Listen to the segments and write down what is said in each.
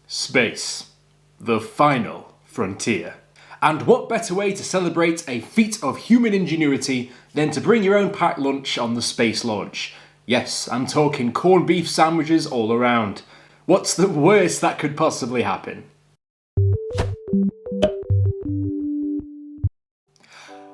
Space, the final frontier. And what better way to celebrate a feat of human ingenuity than to bring your own packed lunch on the space launch? Yes, I'm talking corned beef sandwiches all around. What's the worst that could possibly happen?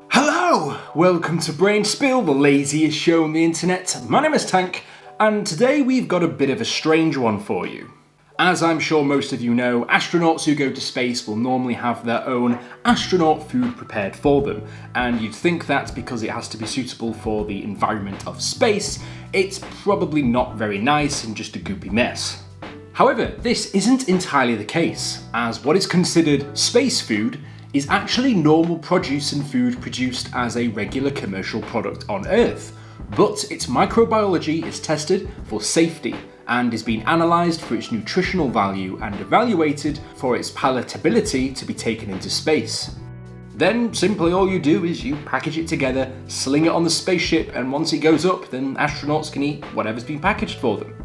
Hello! Welcome to Brain Spill, the laziest show on the internet. My name is Tank, and today we've got a bit of a strange one for you. As I'm sure most of you know, astronauts who go to space will normally have their own astronaut food prepared for them, and you'd think that because it has to be suitable for the environment of space, it's probably not very nice and just a goopy mess. However, this isn't entirely the case, as what is considered space food is actually normal produce and food produced as a regular commercial product on Earth, but its microbiology is tested for safety and is being analysed for its nutritional value and evaluated for its palatability to be taken into space. Then simply all you do is you package it together, sling it on the spaceship, and once it goes up, then astronauts can eat whatever's been packaged for them.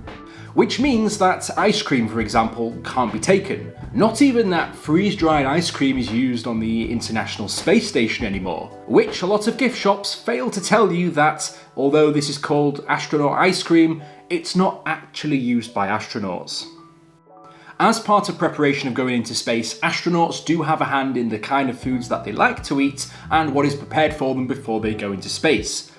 Which means that ice cream, for example, can't be taken. Not even that freeze-dried ice cream is used on the International Space Station anymore, which a lot of gift shops fail to tell you that, although this is called astronaut ice cream, it's not actually used by astronauts. As part of preparation of going into space, astronauts do have a hand in the kind of foods that they like to eat and what is prepared for them before they go into space.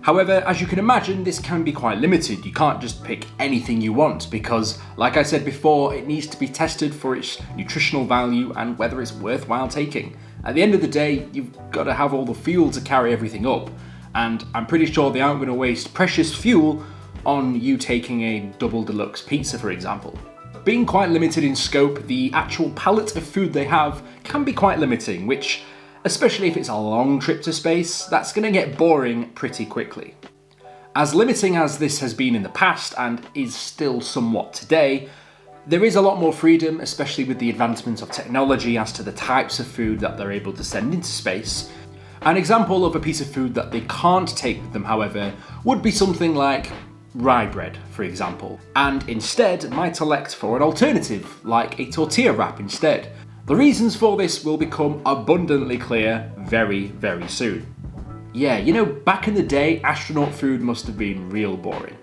However, as you can imagine, this can be quite limited. You can't just pick anything you want because, like I said before, it needs to be tested for its nutritional value and whether it's worthwhile taking. At the end of the day, you've got to have all the fuel to carry everything up, and I'm pretty sure they aren't going to waste precious fuel on you taking a double deluxe pizza, for example. Being quite limited in scope, the actual palette of food they have can be quite limiting, which, especially if it's a long trip to space, that's going to get boring pretty quickly. As limiting as this has been in the past and is still somewhat today, there is a lot more freedom, especially with the advancement of technology as to the types of food that they're able to send into space. An example of a piece of food that they can't take with them, however, would be something like rye bread, for example, and instead might elect for an alternative, like a tortilla wrap instead. The reasons for this will become abundantly clear very, very soon. Yeah, back in the day, astronaut food must have been real boring.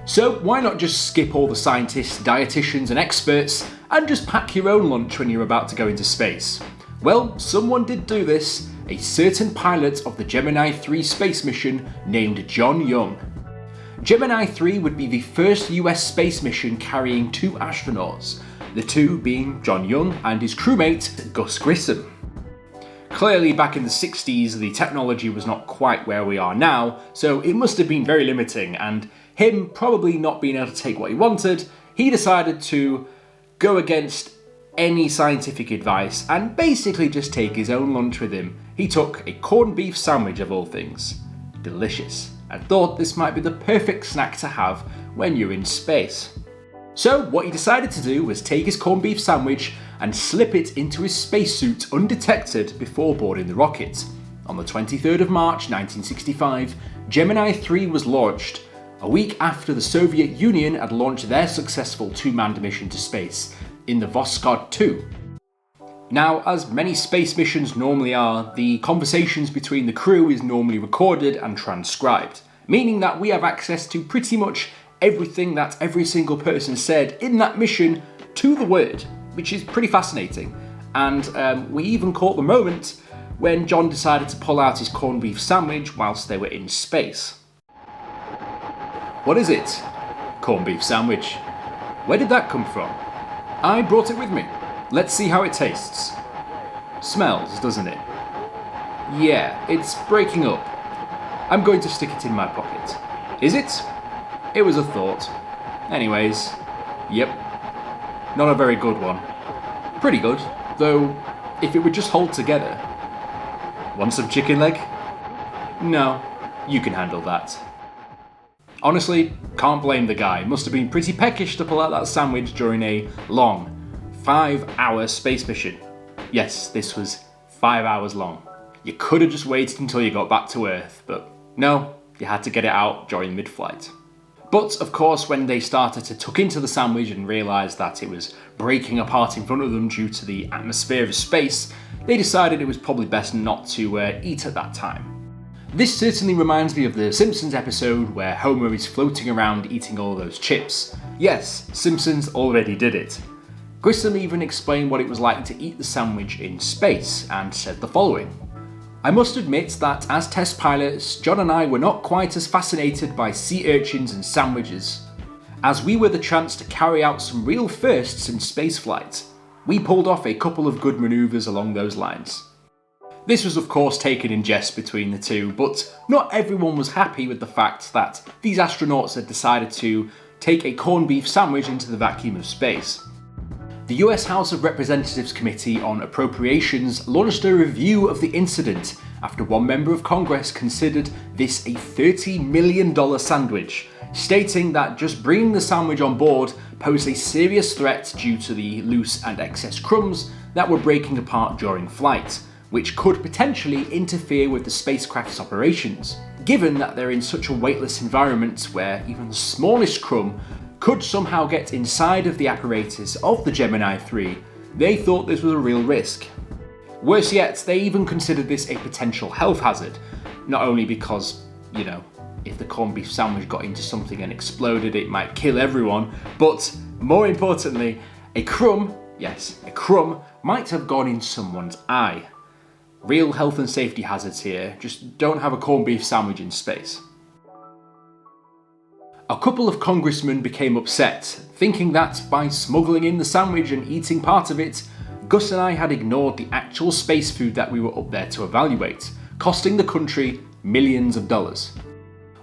So why not just skip all the scientists, dietitians and experts and just pack your own lunch when you're about to go into space? Well, someone did do this, a certain pilot of the Gemini 3 space mission named John Young. Gemini 3 would be the first US space mission carrying 2 astronauts, the 2 being John Young and his crewmate Gus Grissom. Clearly back in the 60s the technology was not quite where we are now, so it must have been very limiting, and him probably not being able to take what he wanted, he decided to go against any scientific advice and basically just take his own lunch with him. He took a corned beef sandwich of all things. Delicious. And thought this might be the perfect snack to have when you're in space. So what he decided to do was take his corned beef sandwich and slip it into his spacesuit undetected before boarding the rocket. On the 23rd of March 1965, Gemini 3 was launched, a week after the Soviet Union had launched their successful 2-manned mission to space in the Voskhod 2. Now, as many space missions normally are, the conversations between the crew is normally recorded and transcribed, meaning that we have access to pretty much everything that every single person said in that mission to the word, which is pretty fascinating. And we even caught the moment when John decided to pull out his corned beef sandwich whilst they were in space. What is it? Corned beef sandwich. Where did that come from? I brought it with me. Let's see how it tastes. Smells, doesn't it? Yeah, it's breaking up. I'm going to stick it in my pocket. Is it? It was a thought. Anyways, yep. Not a very good one. Pretty good, though if it would just hold together. Want some chicken leg? No, you can handle that. Honestly, can't blame the guy. Must have been pretty peckish to pull out that sandwich during a long 5-hour space mission. Yes, this was 5 hours long. You could have just waited until you got back to Earth, but no, you had to get it out during mid-flight. But of course, when they started to tuck into the sandwich and realised that it was breaking apart in front of them due to the atmosphere of space, they decided it was probably best not to eat at that time. This certainly reminds me of the Simpsons episode where Homer is floating around eating all those chips. Yes, Simpsons already did it. Grissom even explained what it was like to eat the sandwich in space and said the following: "I must admit that as test pilots, John and I were not quite as fascinated by sea urchins and sandwiches. As we were the chance to carry out some real firsts in spaceflight, we pulled off a couple of good manoeuvres along those lines." This was of course taken in jest between the two, but not everyone was happy with the fact that these astronauts had decided to take a corned beef sandwich into the vacuum of space. The US House of Representatives Committee on Appropriations launched a review of the incident after one member of Congress considered this a $30 million sandwich, stating that just bringing the sandwich on board posed a serious threat due to the loose and excess crumbs that were breaking apart during flight, which could potentially interfere with the spacecraft's operations. Given that they're in such a weightless environment where even the smallest crumb could somehow get inside of the apparatus of the Gemini 3, they thought this was a real risk. Worse yet, they even considered this a potential health hazard, not only because, if the corned beef sandwich got into something and exploded, it might kill everyone, but more importantly, a crumb, yes, a crumb, might have gone in someone's eye. Real health and safety hazards here, just don't have a corned beef sandwich in space. A couple of congressmen became upset, thinking that by smuggling in the sandwich and eating part of it, Gus and I had ignored the actual space food that we were up there to evaluate, costing the country millions of dollars.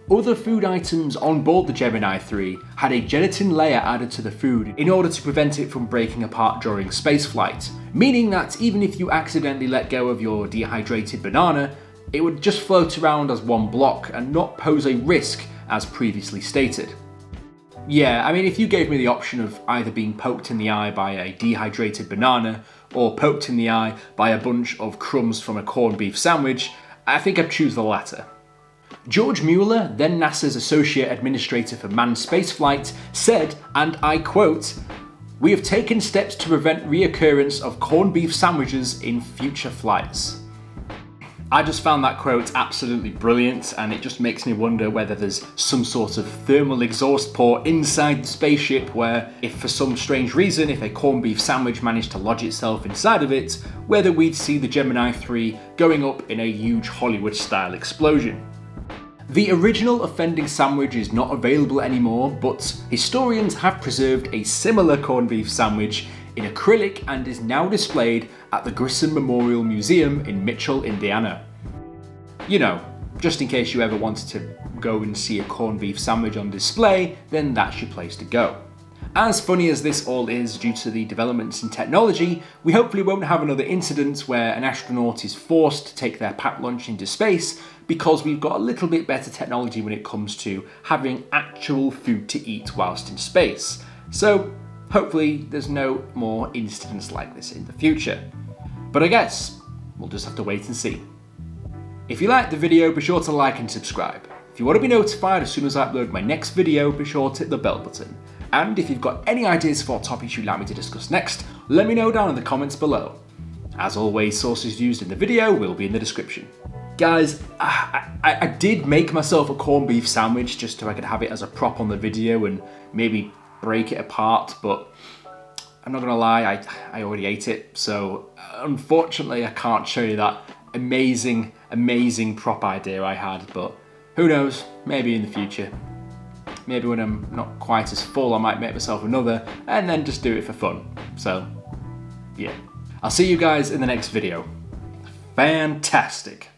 Other food items on board the Gemini 3 had a gelatin layer added to the food in order to prevent it from breaking apart during spaceflight, meaning that even if you accidentally let go of your dehydrated banana, it would just float around as one block and not pose a risk as previously stated. Yeah, if you gave me the option of either being poked in the eye by a dehydrated banana or poked in the eye by a bunch of crumbs from a corned beef sandwich, I think I'd choose the latter. George Mueller, then NASA's Associate Administrator for Manned Spaceflight, said, and I quote, "We have taken steps to prevent reoccurrence of corned beef sandwiches in future flights." I just found that quote absolutely brilliant, and it just makes me wonder whether there's some sort of thermal exhaust port inside the spaceship where, if for some strange reason, if a corned beef sandwich managed to lodge itself inside of it, whether we'd see the Gemini 3 going up in a huge Hollywood-style explosion. The original offending sandwich is not available anymore, but historians have preserved a similar corned beef sandwich in acrylic and is now displayed at the Grissom Memorial Museum in Mitchell, Indiana. Just in case you ever wanted to go and see a corned beef sandwich on display, then that's your place to go. As funny as this all is due to the developments in technology, we hopefully won't have another incident where an astronaut is forced to take their packed lunch into space because we've got a little bit better technology when it comes to having actual food to eat whilst in space. So hopefully there's no more incidents like this in the future. But I guess we'll just have to wait and see. If you liked the video, be sure to like and subscribe. If you want to be notified as soon as I upload my next video, be sure to hit the bell button. And if you've got any ideas for topics you'd like me to discuss next, let me know down in the comments below. As always, sources used in the video will be in the description. Guys, I did make myself a corned beef sandwich just so I could have it as a prop on the video and maybe break it apart, but I'm not gonna lie, I already ate it, so unfortunately I can't show you that amazing prop idea I had, but who knows, maybe in the future. Maybe when I'm not quite as full, I might make myself another and then just do it for fun. So, yeah. I'll see you guys in the next video. Fantastic.